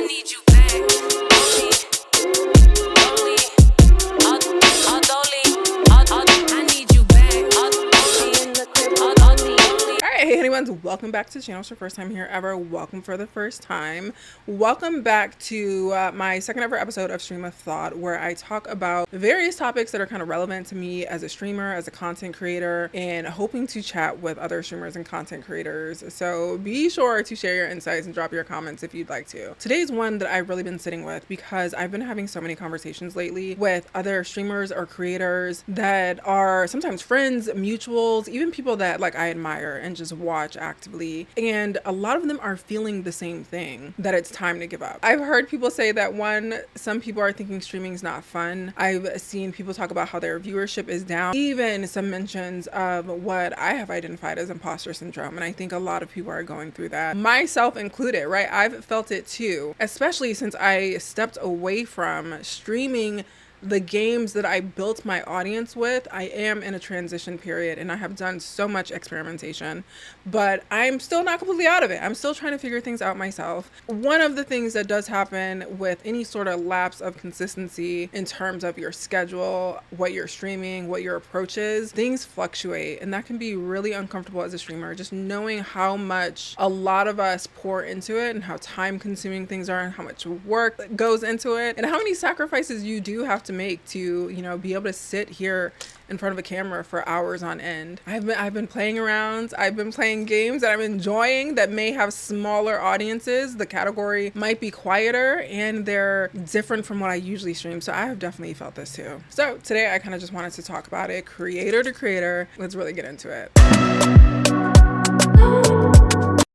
need you back. Only, only, I need you back. Alright, hey anyone's, welcome back to the channel. It's your first time here ever. Welcome for the first time. Welcome back to my second ever episode of Stream of Thought, where I talk about various topics that are kind of relevant to me as a streamer, as a content creator, and hoping to chat with other streamers and content creators. So be sure to share your insights and drop your comments if you'd like to. Today's one that I've really been sitting with because I've been having so many conversations lately with other streamers or creators that are sometimes friends, mutuals, even people that like I admire and just watch actively, and a lot of them are feeling the same thing, that it's time to give up. I've heard people say that some people are thinking streaming is not fun. I've seen people talk about how their viewership is down, even some mentions of what I have identified as imposter syndrome, and I think a lot of people are going through that, myself included, right? I've felt it too, especially since I stepped away from streaming the games that I built my audience with. I am in a transition period and I have done so much experimentation, but I'm still not completely out of it. I'm still trying to figure things out myself. One of the things that does happen with any sort of lapse of consistency in terms of your schedule, what you're streaming, what your approach is, things fluctuate, and that can be really uncomfortable as a streamer, just knowing how much a lot of us pour into it and how time consuming things are and how much work goes into it and how many sacrifices you do have to make to, you know, be able to sit here in front of a camera for hours on end. I've been playing around. I've been playing games that I'm enjoying that may have smaller audiences. The category might be quieter and they're different from what I usually stream. So I have definitely felt this too. So today I kind of just wanted to talk about it, creator to creator. Let's really get into it.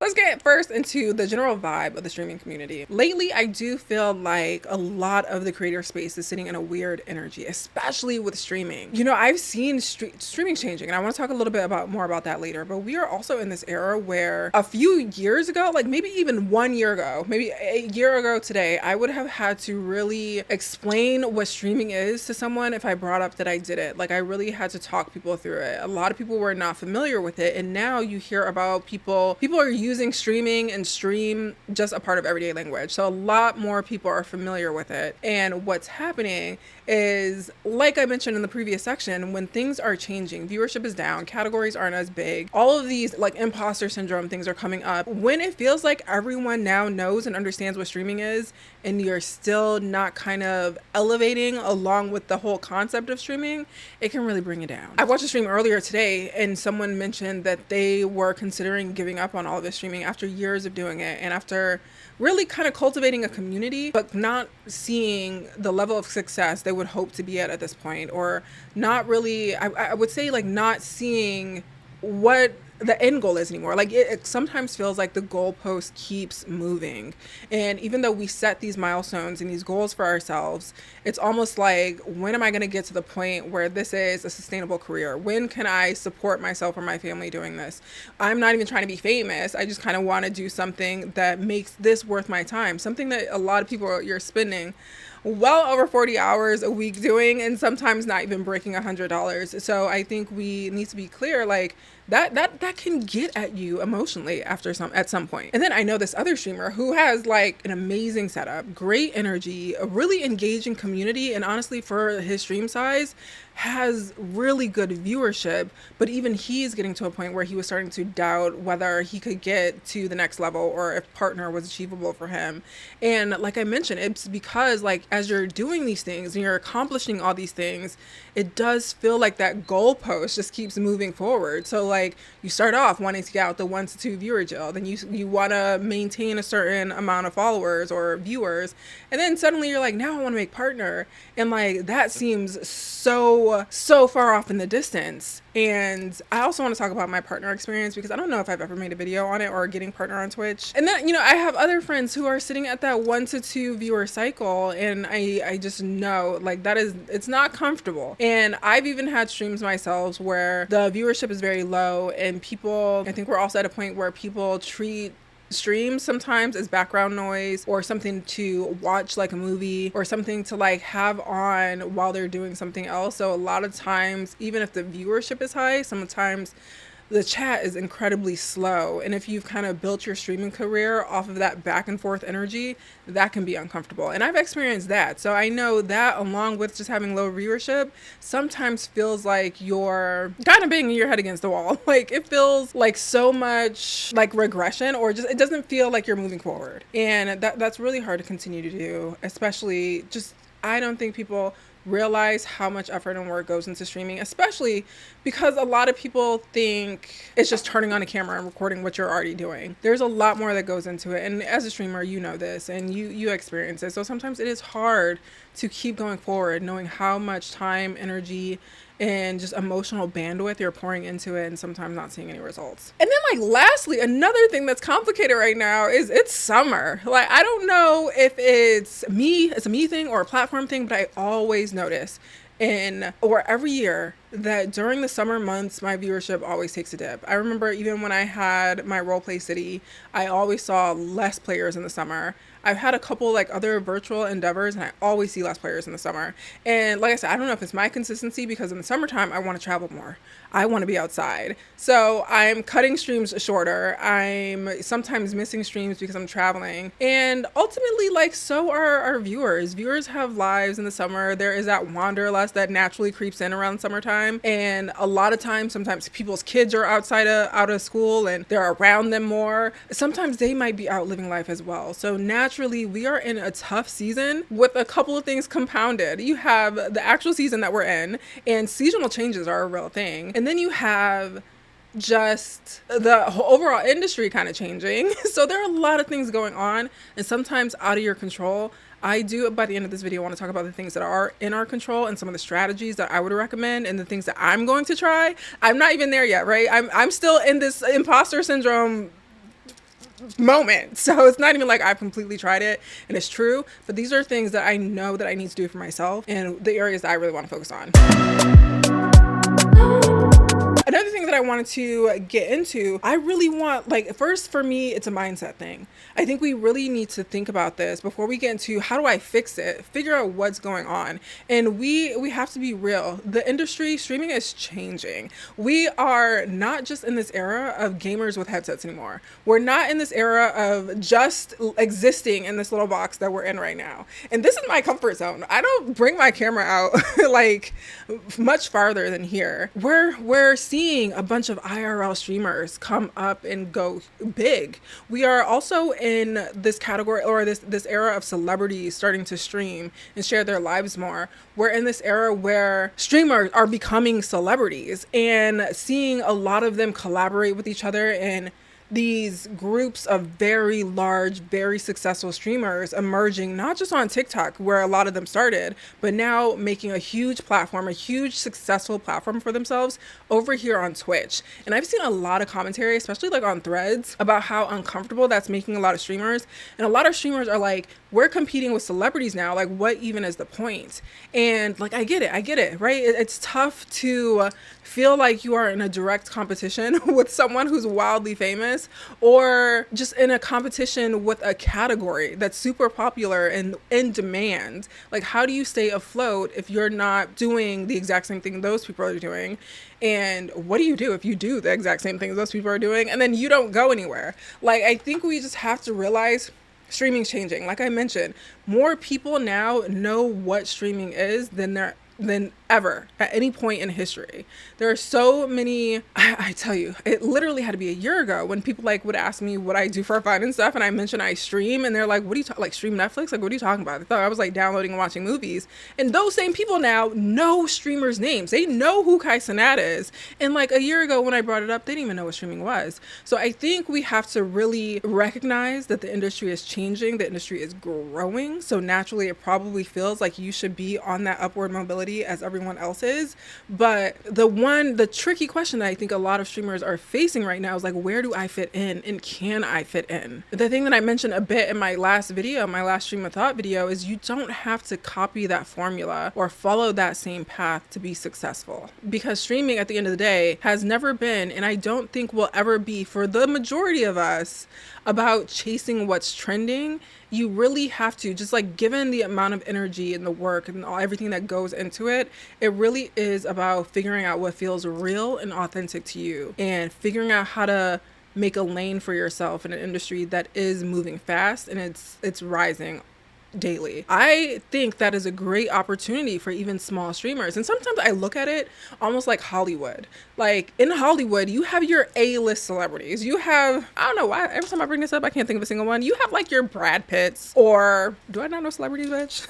Let's get first into the general vibe of the streaming community. Lately, I do feel like a lot of the creator space is sitting in a weird energy, especially with streaming. You know, I've seen streaming changing, and I want to talk a little bit more about that later, but we are also in this era where a few years ago, like maybe even 1 year ago, maybe a year ago today, I would have had to really explain what streaming is to someone if I brought up that I did it. Like I really had to talk people through it. A lot of people were not familiar with it, and now you hear about people are using streaming and stream just a part of everyday language. So a lot more people are familiar with it. And what's happening is, like I mentioned in the previous section, when things are changing, viewership is down, categories aren't as big, all of these like imposter syndrome things are coming up. When it feels like everyone now knows and understands what streaming is, and you're still not kind of elevating along with the whole concept of streaming, it can really bring it down. I watched a stream earlier today and someone mentioned that they were considering giving up on all of this streaming after years of doing it and after really kind of cultivating a community, but not seeing the level of success they would hope to be at this point, or not really, I would say like not seeing what the end goal is anymore. Like it sometimes feels like the goalpost keeps moving, and even though we set these milestones and these goals for ourselves, it's almost like, when am I going to get to the point where this is a sustainable career? When can I support myself or my family doing this? I'm not even trying to be famous. I just kind of want to do something that makes this worth my time, something that a lot of people you're spending well over 40 hours a week doing, and sometimes not even breaking $100. So I think we need to be clear, like that can get at you emotionally at some point. And then I know this other streamer who has like an amazing setup, great energy, a really engaging community, and honestly for his stream size has really good viewership, but even he's getting to a point where he was starting to doubt whether he could get to the next level or if partner was achievable for him. And like I mentioned, it's because like as you're doing these things and you're accomplishing all these things, it does feel like that goalpost just keeps moving forward. So like you start off wanting to get out the 1 to 2 viewer jail, then you want to maintain a certain amount of followers or viewers, and then suddenly you're like, now I want to make partner, and like that seems so far off in the distance. And I also want to talk about my partner experience because I don't know if I've ever made a video on it, or getting partner on Twitch. And then, you know, I have other friends who are sitting at that 1 to 2 viewer cycle, and I just know like it's not comfortable. And I've even had streams myself where the viewership is very low, and people, I think we're also at a point where people treat streams sometimes as background noise or something to watch, like a movie, or something to like have on while they're doing something else. So a lot of times, even if the viewership is high, sometimes the chat is incredibly slow. And if you've kind of built your streaming career off of that back and forth energy, that can be uncomfortable. And I've experienced that. So I know that, along with just having low viewership, sometimes feels like you're kind of banging your head against the wall. Like it feels like so much like regression, or just it doesn't feel like you're moving forward. And that's really hard to continue to do, especially just I don't think people realize how much effort and work goes into streaming, especially because a lot of people think it's just turning on a camera and recording what you're already doing. There's a lot more that goes into it. And as a streamer, you know this and you experience it. So sometimes it is hard to keep going forward, knowing how much time, energy, and just emotional bandwidth you're pouring into it, and sometimes not seeing any results. And then like lastly, another thing that's complicated right now is it's summer. Like I don't know if it's a me thing or a platform thing, but I always notice every year that during the summer months, my viewership always takes a dip. I remember even when I had my roleplay city, I always saw less players in the summer. I've had a couple like other virtual endeavors and I always see less players in the summer. And like I said, I don't know if it's my consistency because in the summertime, I want to travel more. I want to be outside. So I'm cutting streams shorter. I'm sometimes missing streams because I'm traveling. And ultimately, like, so are our viewers. Viewers have lives in the summer. There is that wanderlust that naturally creeps in around summertime. And a lot of times, sometimes people's kids are out of school and they're around them more. Sometimes they might be out living life as well. So naturally, we are in a tough season with a couple of things compounded. You have the actual season that we're in, and seasonal changes are a real thing. And then you have just the overall industry kind of changing. So there are a lot of things going on and sometimes out of your control. I do, by the end of this video, want to talk about the things that are in our control and some of the strategies that I would recommend and the things that I'm going to try. I'm not even there yet, right? I'm still in this imposter syndrome moment. So it's not even like I've completely tried it and it's true, but these are things that I know that I need to do for myself and the areas that I really want to focus on. Another thing that I wanted to get into, I really want, like, first for me, it's a mindset thing. I think we really need to think about this before we get into how do I fix it, figure out what's going on. And we have to be real. The industry, streaming is changing. We are not just in this era of gamers with headsets anymore. We're not in this era of just existing in this little box that we're in right now. And this is my comfort zone. I don't bring my camera out like much farther than here. We're seeing a bunch of IRL streamers come up and go big. We are also in this category or this era of celebrities starting to stream and share their lives more. We're in this era where streamers are becoming celebrities and seeing a lot of them collaborate with each other and these groups of very large, very successful streamers emerging, not just on TikTok, where a lot of them started, but now making a huge platform, a huge successful platform for themselves over here on Twitch. And I've seen a lot of commentary, especially like on threads, about how uncomfortable that's making a lot of streamers. And a lot of streamers are like, we're competing with celebrities now. Like, what even is the point? And like, I get it, right? It's tough to feel like you are in a direct competition with someone who's wildly famous, or just in a competition with a category that's super popular and in demand. Like, how do you stay afloat if you're not doing the exact same thing those people are doing? And what do you do if you do the exact same thing those people are doing and then you don't go anywhere? Like, I think we just have to realize streaming's changing. Like I mentioned, more people now know what streaming is than ever at any point in history. There are so many, I tell you, it literally had to be a year ago when people like would ask me what I do for fun and stuff, and I mentioned I stream, and they're like, what do you like, stream Netflix? Like, what are you talking about? They thought I was like downloading and watching movies. And those same people now know streamers' names. They know who Kai Cenat is. And like a year ago when I brought it up, they didn't even know what streaming was. So I think we have to really recognize that the industry is changing, the industry is growing. So naturally it probably feels like you should be on that upward mobility as everyone else is. But the tricky question that I think a lot of streamers are facing right now is like, where do I fit in and can I fit in? The thing that I mentioned a bit in my last video, my last stream of thought video, is you don't have to copy that formula or follow that same path to be successful, because streaming at the end of the day has never been, and I don't think will ever be for the majority of us, about chasing what's trending. You really have to, just like, given the amount of energy and the work and everything that goes into it, it really is about figuring out what feels real and authentic to you, and figuring out how to make a lane for yourself in an industry that is moving fast and it's rising daily. I think that is a great opportunity for even small streamers. And sometimes I look at it almost like Hollywood. Like, in Hollywood, you have your A-list celebrities. You have, I don't know why, every time I bring this up, I can't think of a single one. You have like your Brad Pitts, or do I not know celebrities, bitch?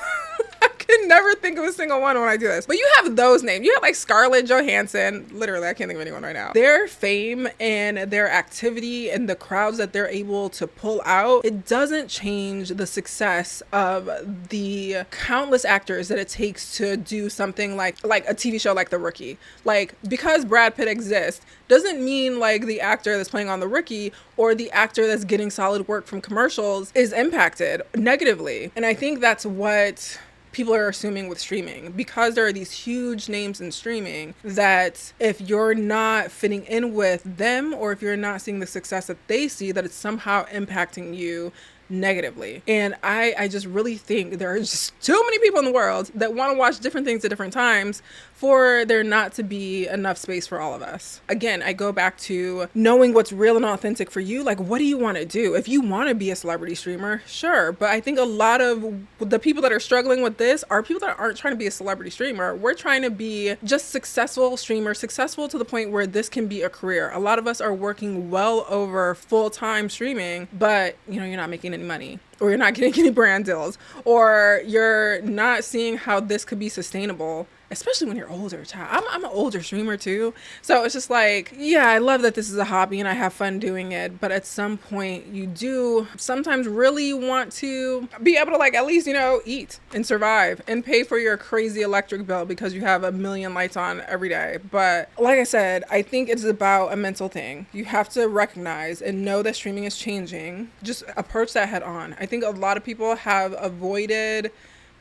I can never think of a single one when I do this. But you have those names. You have like Scarlett Johansson. Literally, I can't think of anyone right now. Their fame and their activity and the crowds that they're able to pull out, it doesn't change the success of the countless actors that it takes to do something like a TV show like The Rookie. Like, because Brad Pitt exists doesn't mean like the actor that's playing on The Rookie or the actor that's getting solid work from commercials is impacted negatively. And I think that's what people are assuming with streaming, because there are these huge names in streaming, that if you're not fitting in with them, or if you're not seeing the success that they see, that it's somehow impacting you negatively. And I just really think there are just too many people in the world that want to watch different things at different times for there not to be enough space for all of us. Again, I go back to knowing what's real and authentic for you. Like, what do you want to do? If you want to be a celebrity streamer, sure. But I think a lot of the people that are struggling with this are people that aren't trying to be a celebrity streamer. We're trying to be just successful streamers, successful to the point where this can be a career. A lot of us are working well over full-time streaming, but you're not making any money, or you're not getting any brand deals, or you're not seeing how this could be sustainable, especially when you're older, child. I'm an older streamer too. So it's just like, yeah, I love that this is a hobby and I have fun doing it. But at some point you do sometimes really want to be able to, like, at least, eat and survive and pay for your crazy electric bill because you have a million lights on every day. But like I said, I think it's about a mental thing. You have to recognize and know that streaming is changing. Just approach that head on. I think a lot of people have avoided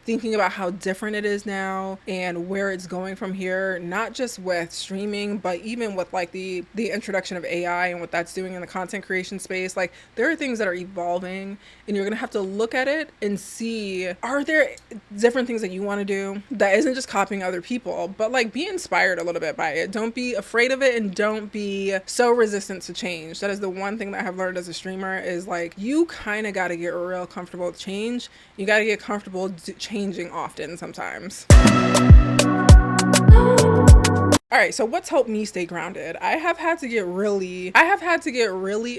thinking about how different it is now and where it's going from here, not just with streaming, but even with like the introduction of AI and what that's doing in the content creation space. Like, there are things that are evolving, and you're gonna have to look at it and see, are there different things that you want to do that isn't just copying other people, but like be inspired a little bit by it. Don't be afraid of it, and don't be so resistant to change. That is the one thing that I have learned as a streamer, is like, you kind of got to get real comfortable with change. You got to get comfortable changing often sometimes. All right, so what's helped me stay grounded? I have had to get really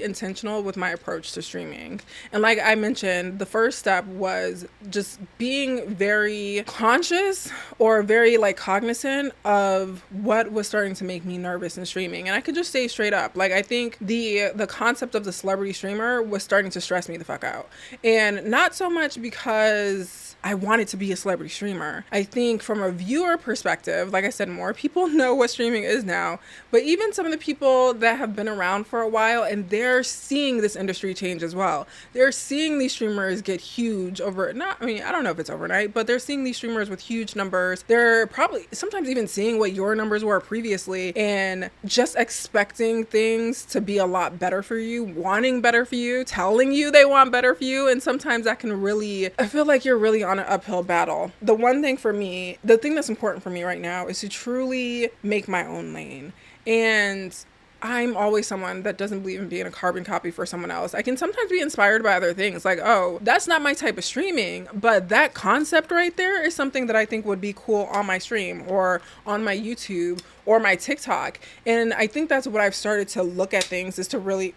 intentional with my approach to streaming. And like I mentioned, the first step was just being very conscious, or very like cognizant of what was starting to make me nervous in streaming. And I could just say straight up, like, I think the concept of the celebrity streamer was starting to stress me the fuck out. And not so much because I wanted to be a celebrity streamer. I think from a viewer perspective, like I said, more people know what streaming is now, but even some of the people that have been around for a while, and they're seeing this industry change as well. They're seeing these streamers get huge I don't know if it's overnight, but they're seeing these streamers with huge numbers. They're probably sometimes even seeing what your numbers were previously, and just expecting things to be a lot better for you, wanting better for you, telling you they want better for you. And sometimes that can really, I feel like you're really on an uphill battle. The one thing for me, the thing that's important for me right now, is to truly make my own lane. And I'm always someone that doesn't believe in being a carbon copy for someone else. I can sometimes be inspired by other things, like, oh, that's not my type of streaming, but that concept right there is something that I think would be cool on my stream, or on my YouTube, or my TikTok. And I think that's what I've started to look at things, is to really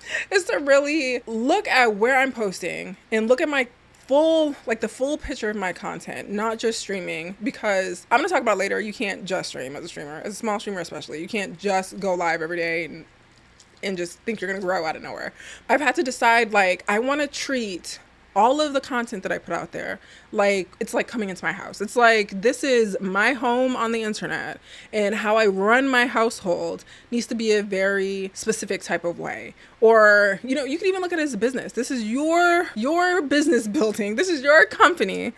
look at where I'm posting and look at my the full picture of my content, not just streaming. Because I'm gonna talk about later, you can't just stream as a streamer, as a small streamer especially. You can't just go live every day and just think you're gonna grow out of nowhere. I've had to decide, like, I want to treat all of the content that I put out there, like, it's like coming into my house. It's like, this is my home on the internet, and how I run my household needs to be a very specific type of way. Or, you know, you can even look at it as a business. This is your business building. This is your company.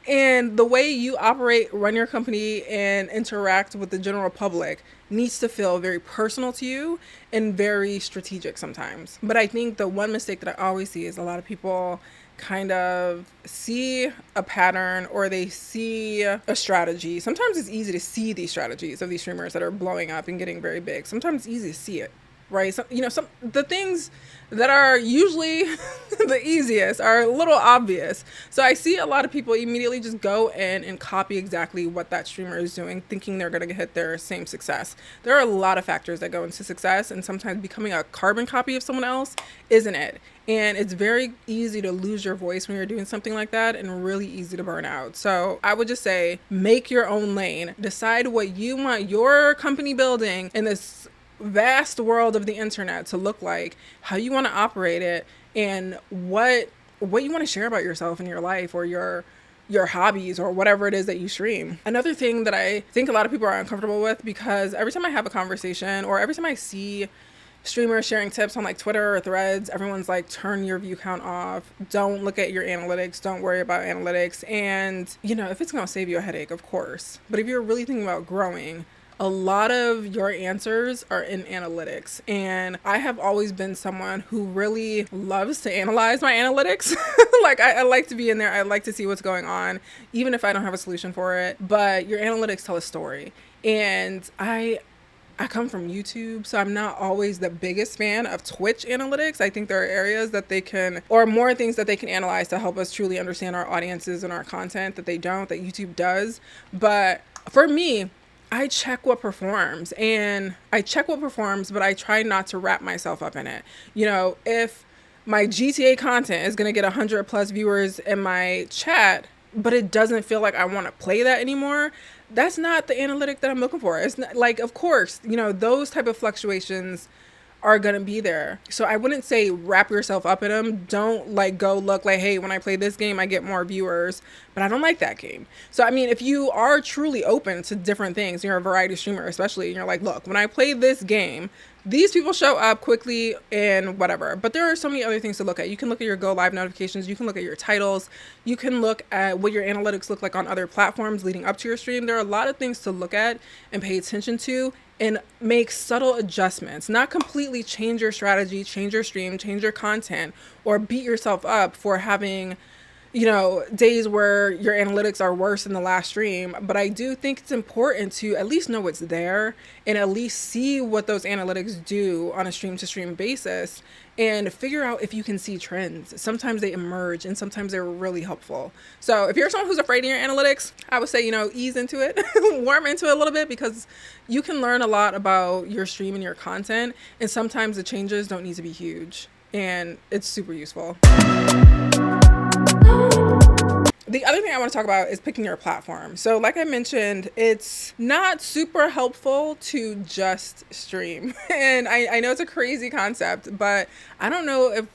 And the way you operate, run your company, and interact with the general public needs to feel very personal to you and very strategic sometimes. But I think the one mistake that I always see is a lot of people kind of see a pattern, or they see a strategy. Sometimes it's easy to see these strategies of these streamers that are blowing up and getting very big. Sometimes it's easy to see it, right? So, you know, some the things that are usually the easiest are a little obvious. So I see a lot of people immediately just go in and copy exactly what that streamer is doing, thinking they're going to hit their same success. There are a lot of factors that go into success, and sometimes becoming a carbon copy of someone else isn't it. And it's very easy to lose your voice when you're doing something like that, and really easy to burn out. So I would just say, make your own lane. Decide what you want your company building in this vast world of the internet to look like, how you want to operate it, and what you want to share about yourself and your life, or your hobbies, or whatever it is that you stream. Another thing that I think a lot of people are uncomfortable with, because every time I have a conversation, or every time I see streamers sharing tips on like Twitter or Threads, everyone's like, turn your view count off, don't look at your analytics, don't worry about analytics. And, you know, if it's going to save you a headache, of course. But if you're really thinking about growing, a lot of your answers are in analytics. And I have always been someone who really loves to analyze my analytics. Like, I like to be in there. I like to see what's going on, even if I don't have a solution for it. But your analytics tell a story. And I come from YouTube, so I'm not always the biggest fan of Twitch analytics. I think there are areas that they can, or more things that they can analyze to help us truly understand our audiences and our content that YouTube does. But for me, I check what performs, but I try not to wrap myself up in it. You know, if my GTA content is going to get 100 plus viewers in my chat, but it doesn't feel like I want to play that anymore, that's not the analytic that I'm looking for. It's not, like, of course, you know, those type of fluctuations are going to be there. So I wouldn't say wrap yourself up in them. Don't like go look like, hey, when I play this game, I get more viewers, but I don't like that game. So, I mean, if you are truly open to different things, you're a variety streamer, especially, and you're like, look, when I play this game, these people show up quickly and whatever. But there are so many other things to look at. You can look at your go live notifications. You can look at your titles. You can look at what your analytics look like on other platforms leading up to your stream. There are a lot of things to look at and pay attention to, and make subtle adjustments. Not completely change your strategy, change your stream, change your content, or beat yourself up for having, you know, days where your analytics are worse than the last stream. But I do think it's important to at least know what's there, and at least see what those analytics do on a stream to stream basis, and figure out if you can see trends. Sometimes they emerge, and sometimes they're really helpful. So if you're someone who's afraid of your analytics, I would say, you know, ease into it, warm into it a little bit, because you can learn a lot about your stream and your content. And sometimes the changes don't need to be huge, and it's super useful. The other thing I want to talk about is picking your platform. So like I mentioned, it's not super helpful to just stream. And I know it's a crazy concept, but I don't know if,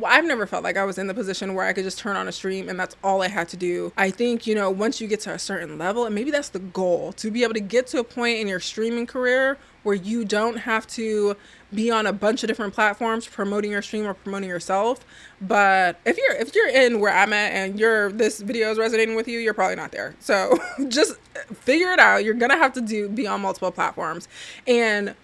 I've never felt like I was in the position where I could just turn on a stream and that's all I had to do. I think, you know, once you get to a certain level, and maybe that's the goal, to be able to get to a point in your streaming career where you don't have to be on a bunch of different platforms promoting your stream or promoting yourself. But if you're in where I'm at and this video is resonating with you, you're probably not there. So just figure it out. You're gonna have to be on multiple platforms. And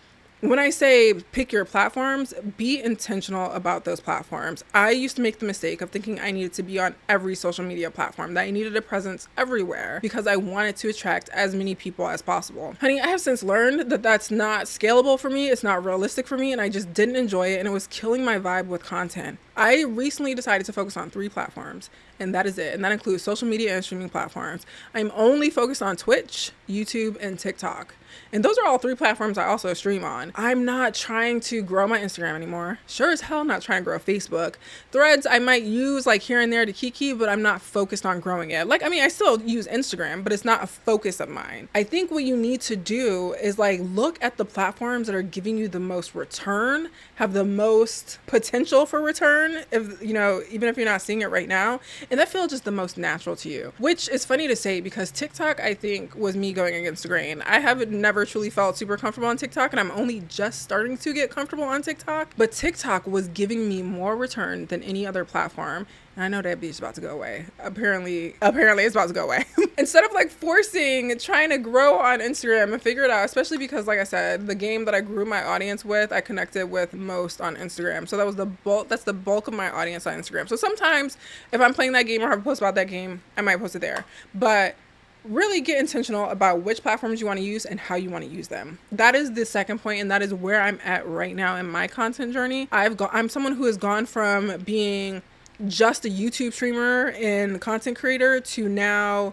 when I say pick your platforms, be intentional about those platforms. I used to make the mistake of thinking I needed to be on every social media platform, that I needed a presence everywhere because I wanted to attract as many people as possible. Honey, I have since learned that that's not scalable for me. It's not realistic for me, and I just didn't enjoy it, and it was killing my vibe with content. I recently decided to focus on 3 platforms, and that is it. And that includes social media and streaming platforms. I'm only focused on Twitch, YouTube, and TikTok. And those are all 3 platforms I also stream on. I'm not trying to grow my Instagram anymore. Sure as hell not trying to grow Facebook. Threads I might use like here and there to kiki, but I'm not focused on growing it. Like, I mean, I still use Instagram, but it's not a focus of mine. I think what you need to do is like look at the platforms that are giving you the most return, have the most potential for return, pattern, if you know, even if you're not seeing it right now, and that feels just the most natural to you, which is funny to say because TikTok, I think, was me going against the grain. I have never truly felt super comfortable on TikTok, and I'm only just starting to get comfortable on TikTok, but TikTok was giving me more return than any other platform. And I know that beach is about to go away. Apparently it's about to go away. Instead of like trying to grow on Instagram and figure it out, especially because, like I said, the game that I grew my audience with, I connected with most on Instagram. So that's the bulk of my audience on Instagram. So sometimes if I'm playing that game or have a post about that game, I might post it there. But really get intentional about which platforms you want to use and how you want to use them. That is the second point, and that is where I'm at right now in my content journey. I'm someone who has gone from being just a YouTube streamer and content creator to now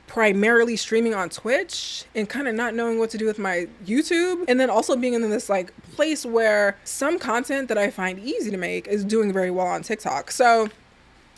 primarily streaming on Twitch and kind of not knowing what to do with my YouTube, and then also being in this like place where some content that I find easy to make is doing very well on TikTok. So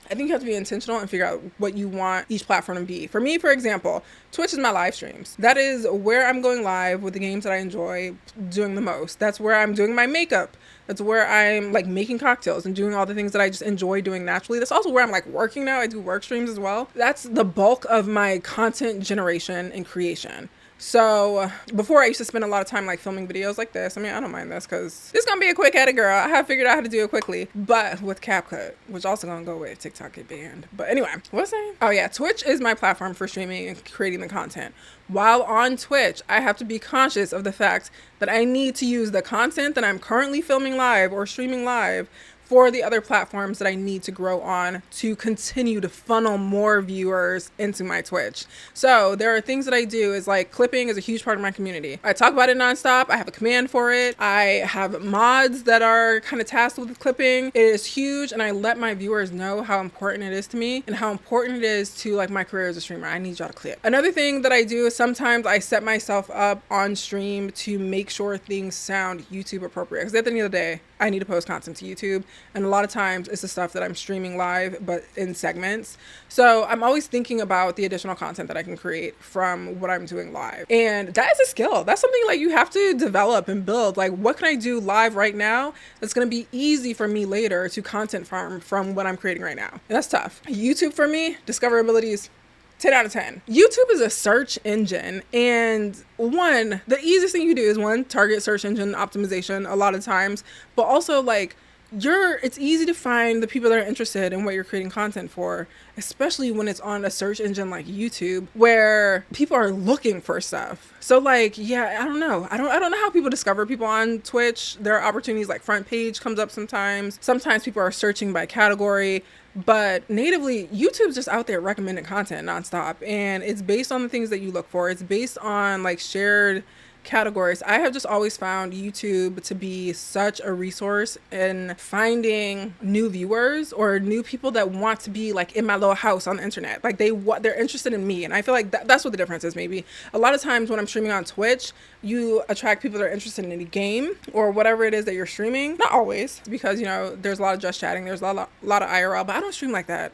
I think you have to be intentional and figure out what you want each platform to be. For me, for example, Twitch is my live streams. That is where I'm going live with the games that I enjoy doing the most. That's where I'm doing my makeup. That's where I'm like making cocktails and doing all the things that I just enjoy doing naturally. That's also where I'm like working now. I do work streams as well. That's the bulk of my content generation and creation. So before, I used to spend a lot of time like filming videos like this. I mean, I don't mind this because it's gonna be a quick edit, girl. I have figured out how to do it quickly, but with CapCut, which also gonna go away if TikTok get banned. But anyway, what was I saying? Oh yeah, Twitch is my platform for streaming and creating the content. While on Twitch, I have to be conscious of the fact that I need to use the content that I'm currently filming live or streaming live for the other platforms that I need to grow on to continue to funnel more viewers into my Twitch. So there are things that I do is like clipping is a huge part of my community. I talk about it nonstop. I have a command for it. I have mods that are kind of tasked with clipping. It is huge, and I let my viewers know how important it is to me and how important it is to like my career as a streamer. I need y'all to clip. Another thing that I do is sometimes I set myself up on stream to make sure things sound YouTube appropriate, because at the end of the day, I need to post content to YouTube, and a lot of times it's the stuff that I'm streaming live but in segments. So I'm always thinking about the additional content that I can create from what I'm doing live, and that is a skill. That's something like you have to develop and build. Like, what can I do live right now that's going to be easy for me later to content farm from what I'm creating right now? And that's tough. YouTube for me, discoverability is 10 out of 10. YouTube is a search engine, and the easiest thing you do is target search engine optimization a lot of times, but also like it's easy to find the people that are interested in what you're creating content for, especially when it's on a search engine like YouTube where people are looking for stuff. So like, yeah, I don't know. I don't know how people discover people on Twitch. There are opportunities like front page comes up sometimes. Sometimes people are searching by category. But natively, YouTube's just out there recommending content nonstop, and it's based on the things that you look for. It's based on like shared categories. I have just always found YouTube to be such a resource in finding new viewers or new people that want to be like in my little house on the internet. Like they're interested in me, and I feel like that's what the difference is. Maybe a lot of times when I'm streaming on Twitch, you attract people that are interested in a game or whatever it is that you're streaming. Not always, because there's a lot of just chatting, there's a lot of IRL, but I don't stream like that.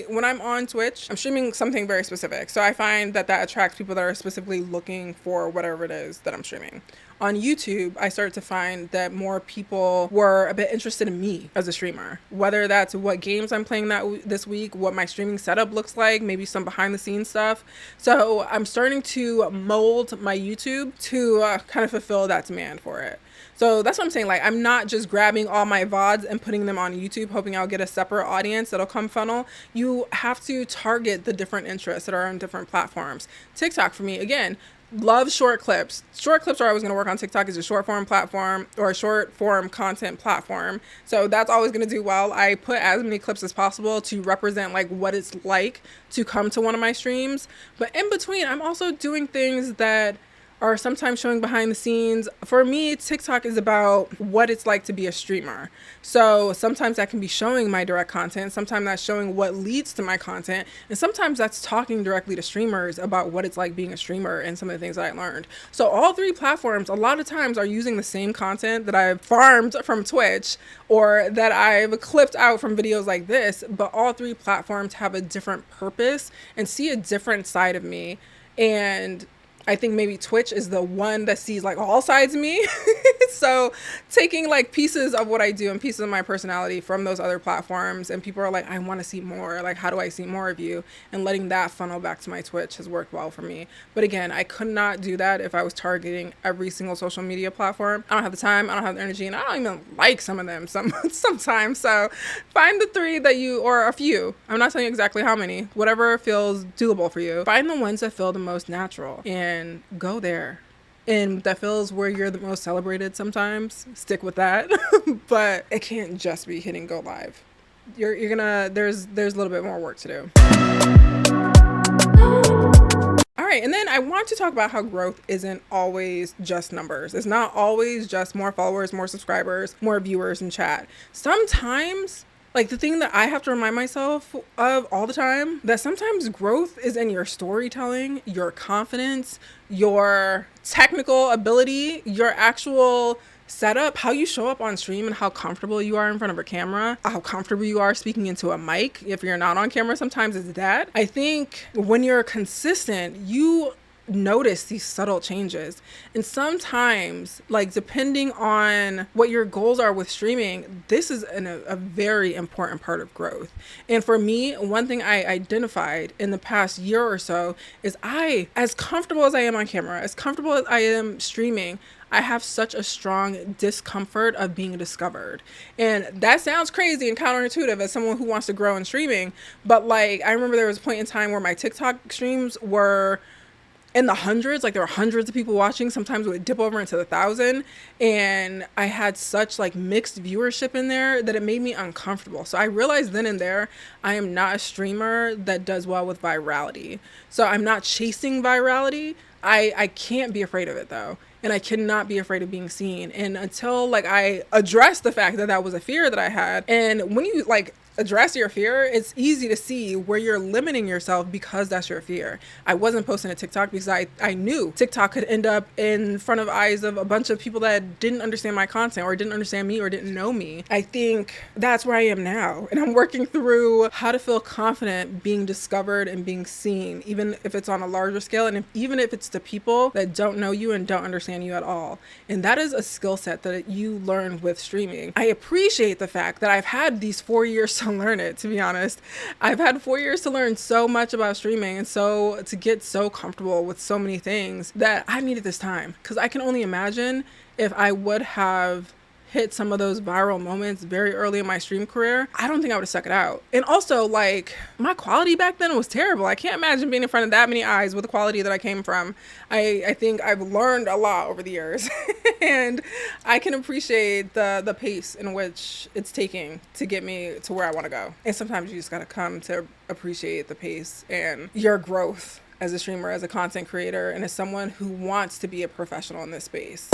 When I'm on Twitch, I'm streaming something very specific. So I find that attracts people that are specifically looking for whatever it is that I'm streaming. On YouTube, I started to find that more people were a bit interested in me as a streamer, whether that's what games I'm playing this week, what my streaming setup looks like, maybe some behind the scenes stuff. So I'm starting to mold my YouTube to kind of fulfill that demand for it. So that's what I'm saying. Like, I'm not just grabbing all my VODs and putting them on YouTube, hoping I'll get a separate audience that'll come funnel. You have to target the different interests that are on different platforms. TikTok for me, again, love short clips. Short clips are always going to work on TikTok. Is a short form platform or a short form content platform. So that's always going to do well. I put as many clips as possible to represent like what it's like to come to one of my streams. But in between, I'm also doing things that are sometimes showing behind the scenes. For me, TikTok is about what it's like to be a streamer. So sometimes that can be showing my direct content. Sometimes that's showing what leads to my content. And sometimes that's talking directly to streamers about what it's like being a streamer and some of the things that I learned. So all three platforms, a lot of times, are using the same content that I've farmed from Twitch or that I've clipped out from videos like this. But all three platforms have a different purpose and see a different side of me. And I think maybe Twitch is the one that sees like all sides of me. So taking like pieces of what I do and pieces of my personality from those other platforms, and people are like, I want to see more. Like, how do I see more of you? And letting that funnel back to my Twitch has worked well for me. But again, I could not do that if I was targeting every single social media platform. I don't have the time, I don't have the energy, and I don't even like some of them sometimes. So find the three that you, or a few. I'm not telling you exactly how many, whatever feels doable for you. Find the ones that feel the most natural and go there. And that feels where you're the most celebrated sometimes. Stick with that. But it can't just be hitting go live. You're gonna, there's a little bit more work to do. All right, and then I want to talk about how growth isn't always just numbers. It's not always just more followers, more subscribers, more viewers in chat. Sometimes, like the thing that I have to remind myself of all the time, that sometimes growth is in your storytelling, your confidence, your technical ability, your actual setup, how you show up on stream, and how comfortable you are in front of a camera, how comfortable you are speaking into a mic. If you're not on camera, sometimes it's that. I think when you're consistent, you notice these subtle changes. And sometimes, like depending on what your goals are with streaming, this is a very important part of growth. And for me, one thing I identified in the past year or so is as comfortable as I am on camera, as comfortable as I am streaming, I have such a strong discomfort of being discovered. And that sounds crazy and counterintuitive as someone who wants to grow in streaming. But like, I remember there was a point in time where my TikTok streams were in the hundreds, like there were hundreds of people watching. Sometimes it would dip over into the 1,000. And I had such like mixed viewership in there that it made me uncomfortable. So I realized then and there, I am not a streamer that does well with virality. So I'm not chasing virality. I can't be afraid of it though. And I cannot be afraid of being seen. And until like I address the fact that that was a fear that I had. And when you like address your fear, it's easy to see where you're limiting yourself because that's your fear. I wasn't posting a TikTok because I knew TikTok could end up in front of eyes of a bunch of people that didn't understand my content or didn't understand me or didn't know me. I think that's where I am now. And I'm working through how to feel confident being discovered and being seen, even if it's on a larger scale, and even if it's to people that don't know you and don't understand you at all. And that is a skill set that you learn with streaming. I appreciate the fact that I've had these 4 years to learn it, to be honest. I've had 4 years to learn so much about streaming, and so to get so comfortable with so many things that I needed this time. Because I can only imagine if I would have hit some of those viral moments very early in my stream career, I don't think I would have stuck it out. And also, like, my quality back then was terrible. I can't imagine being in front of that many eyes with the quality that I came from. I think I've learned a lot over the years and I can appreciate the pace in which it's taking to get me to where I want to go. And sometimes you just got to come to appreciate the pace and your growth as a streamer, as a content creator, and as someone who wants to be a professional in this space.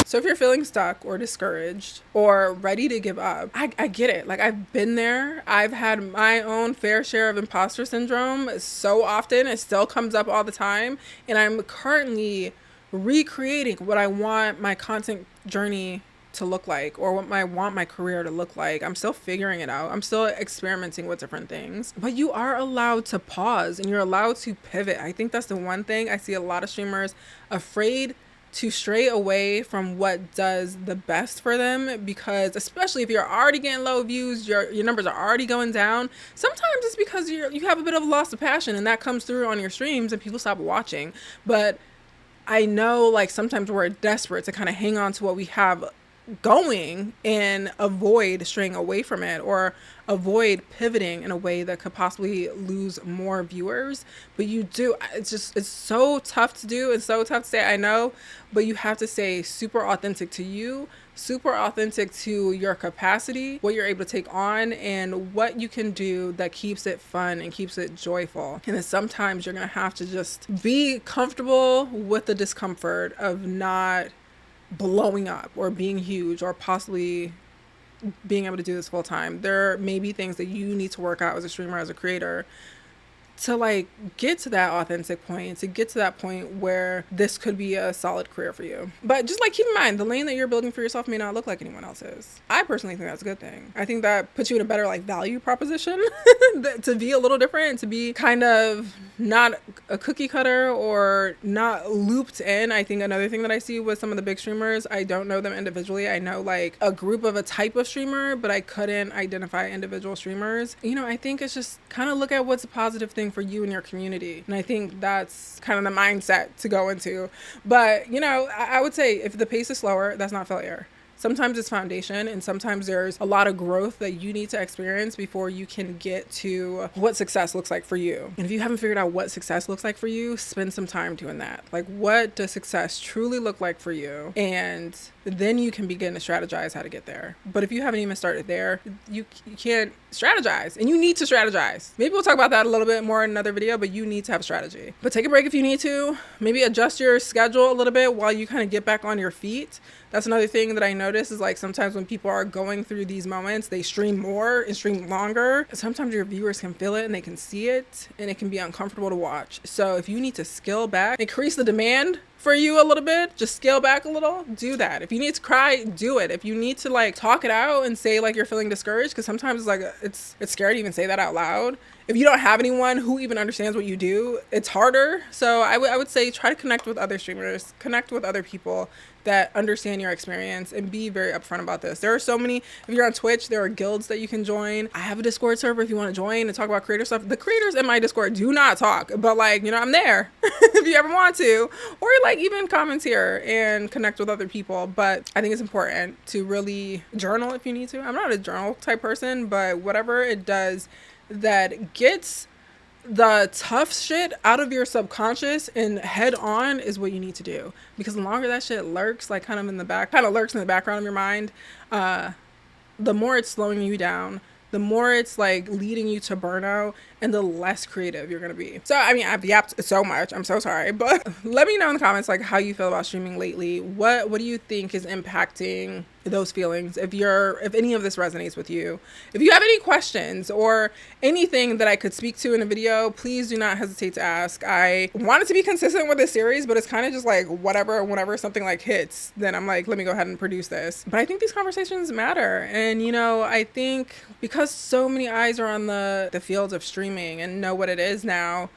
So if you're feeling stuck or discouraged or ready to give up, I get it. Like, I've been there. I've had my own fair share of imposter syndrome so often. It still comes up all the time. And I'm currently recreating what I want my content journey to look like, or what I want my career to look like. I'm still figuring it out. I'm still experimenting with different things. But you are allowed to pause and you're allowed to pivot. I think that's the one thing I see a lot of streamers afraid to stray away from what does the best for them, because especially if you're already getting low views, your numbers are already going down. Sometimes it's because you have a bit of a loss of passion, and that comes through on your streams and people stop watching. But I know, like, sometimes we're desperate to kind of hang on to what we have going and avoid straying away from it, or avoid pivoting in a way that could possibly lose more viewers. But it's so tough to do and so tough to say, I know, but you have to stay super authentic to you, super authentic to your capacity, what you're able to take on, and what you can do that keeps it fun and keeps it joyful. And then sometimes you're gonna have to just be comfortable with the discomfort of not blowing up or being huge or possibly being able to do this full time. There may be things that you need to work out as a streamer, as a creator, to like get to that authentic point, to get to that point where this could be a solid career for you. But just like keep in mind, the lane that you're building for yourself may not look like anyone else's. I personally think that's a good thing. I think that puts you in a better like value proposition to be a little different, to be kind of not a cookie cutter or not looped in. I think another thing that I see with some of the big streamers, I don't know them individually. I know like a group of a type of streamer, but I couldn't identify individual streamers. You know, I think it's just kind of look at what's a positive thing for you and your community. And I think that's kind of the mindset to go into. But, you know, I would say if the pace is slower, that's not failure. Sometimes it's foundation, and sometimes there's a lot of growth that you need to experience before you can get to what success looks like for you. And if you haven't figured out what success looks like for you, spend some time doing that. Like, what does success truly look like for you? And then you can begin to strategize how to get there. But if you haven't even started there, you can't strategize, and you need to strategize. Maybe we'll talk about that a little bit more in another video, but you need to have strategy. But take a break if you need to. Maybe adjust your schedule a little bit while you kind of get back on your feet. That's another thing that I notice is like sometimes when people are going through these moments, they stream more and stream longer. Sometimes your viewers can feel it and they can see it, and it can be uncomfortable to watch. So if you need to scale back, increase the demand for you a little bit, just scale back a little, do that. If you need to cry, do it. If you need to like talk it out and say like you're feeling discouraged, because sometimes like it's scary to even say that out loud. If you don't have anyone who even understands what you do, it's harder. So I would say try to connect with other streamers, connect with other people that understand your experience, and be very upfront about this. There are so many, if you're on Twitch, there are guilds that you can join. I have a Discord server if you want to join and talk about creator stuff. The creators in my Discord do not talk, but like, you know, I'm there if you ever want to, or like even comments here and connect with other people. But I think it's important to really journal if you need to. I'm not a journal type person, but whatever it does that gets the tough shit out of your subconscious and head on is what you need to do. Because the longer that shit lurks, like kind of lurks in the background of your mind, the more it's slowing you down, the more it's like leading you to burnout, and the less creative you're gonna be. So I mean, I've yapped so much, I'm so sorry, but let me know in the comments like how you feel about streaming lately. What do you think is impacting those feelings? If any of this resonates with you, if you have any questions or anything that I could speak to in a video, please do not hesitate to ask. I wanted to be consistent with this series, but it's kind of just like whenever something like hits, then I'm like, let me go ahead and produce this. But I think these conversations matter. And you know, I think because so many eyes are on the fields of streaming and know what it is now,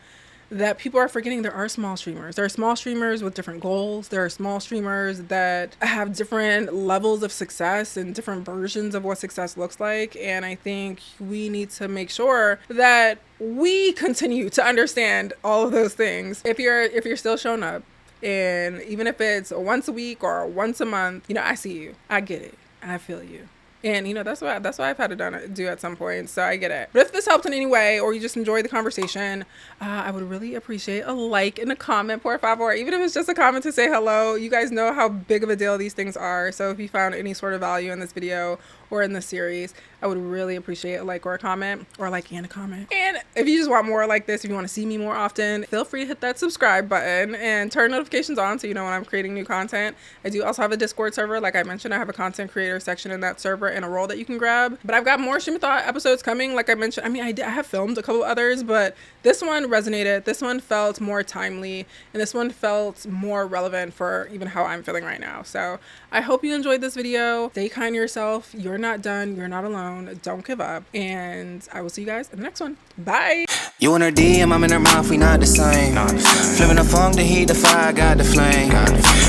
that people are forgetting there are small streamers. There are small streamers with different goals. There are small streamers that have different levels of success and different versions of what success looks like. And I think we need to make sure that we continue to understand all of those things. If you're still showing up, and even if it's once a week or once a month, you know, I see you. I get it. I feel you. And you know, that's what I've had to do at some point, so I get it. But if this helped in any way, or you just enjoyed the conversation, I would really appreciate a like and a comment, por favor. Even if it's just a comment to say hello. You guys know how big of a deal these things are. So if you found any sort of value in this video or in this series, I would really appreciate a like or a comment, or a like and a comment. And if you just want more like this, if you want to see me more often, feel free to hit that subscribe button and turn notifications on so you know when I'm creating new content. I do also have a Discord server. Like I mentioned, I have a content creator section in that server and a role that you can grab. But I've got more Stream of Thought episodes coming. Like I mentioned, I mean, I have filmed a couple others, but this one resonated. This one felt more timely, and this one felt more relevant for even how I'm feeling right now. So I hope you enjoyed this video. Stay kind to yourself. You're not done. You're not alone. Don't give up. And I will see you guys in the next one. Bye. You in her DM, I'm in her mouth, we not the same. Flipping the funk, the heat, the fire, got the flame.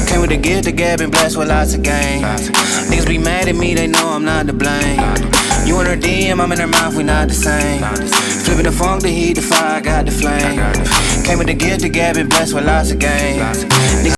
Came with the gift, the gab, and blessed with lots of game. Niggas be mad at me, they know I'm not to blame. You in her DM, I'm in her mouth, we not the same. Flipping the funk, the heat, the fire, got the flame. Came with the gift, the gab, and blessed with lots of game.